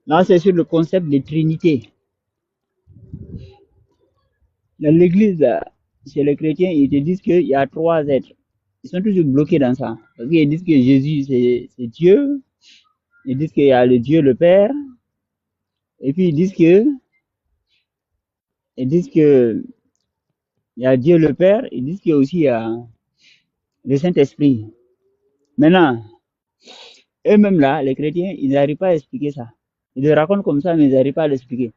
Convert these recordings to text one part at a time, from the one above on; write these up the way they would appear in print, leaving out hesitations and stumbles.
Là, c'est sur le concept de Trinité. Dans l'église, chez les chrétiens, ils te disent qu'il y a trois êtres. Ils sont toujours bloqués dans ça. Parce qu'ils disent que Jésus, c'est Dieu. Ils disent qu'il y a le Dieu, le Père. Et puis ils disent que il y a Dieu le Père. Ils disent qu'il y a aussi le Saint-Esprit. Maintenant, eux-mêmes là, les chrétiens, ils n'arrivent pas à expliquer ça. Ils le racontent comme ça, mais ils n'arrivent pas à l'expliquer.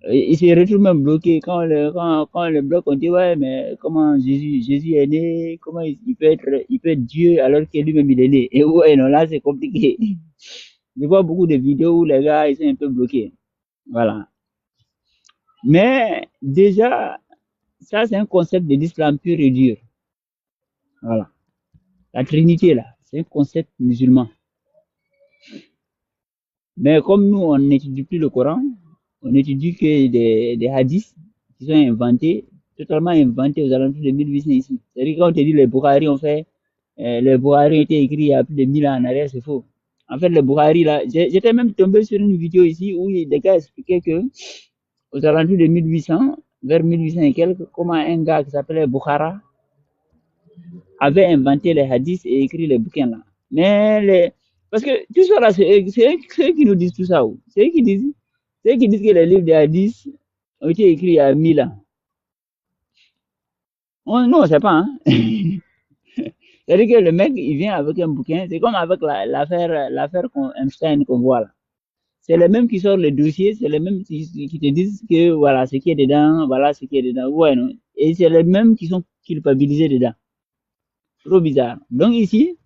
Ils se retrouvent même bloqués quand le bloc on dit ouais, mais comment Jésus est né, comment il peut être Dieu alors que lui-même il est né. Et ouais, non, là c'est compliqué. Je vois beaucoup de vidéos où les gars ils sont un peu bloqués. Voilà. Mais déjà, ça c'est un concept de l'islam pur et dur. Voilà. La Trinité là, c'est un concept musulman. Mais comme nous on n'étudie plus le Coran, on étudie que des hadiths qui sont inventés, totalement inventés aux alentours de 1800 ici. C'est-à-dire quand on te dit les Bukhari ont fait, les Bukhari ont été écrits il y a plus de 1000 ans en arrière, c'est faux. En fait, les Bukhari là, j'étais même tombé sur une vidéo ici où des gars expliquaient que aux alentours de 1800, vers 1800 et quelques, comment un gars qui s'appelait Bukhara avait inventé les hadiths et écrit les bouquins là. Mais parce que tout ça là, c'est eux qui nous disent tout ça. C'est eux qui disent que les livres des hadiths ont été écrits il y a 1000 ans. Non, on sait pas. Hein? C'est-à-dire que le mec, il vient avec un bouquin. C'est comme avec l'affaire Einstein qu'on voit là. C'est les mêmes qui sortent le dossier, c'est les mêmes qui te disent que voilà ce qui est dedans, voilà ce qui est dedans. Ouais, non. Et c'est les mêmes qui sont culpabilisés dedans. Trop bizarre. Donc ici,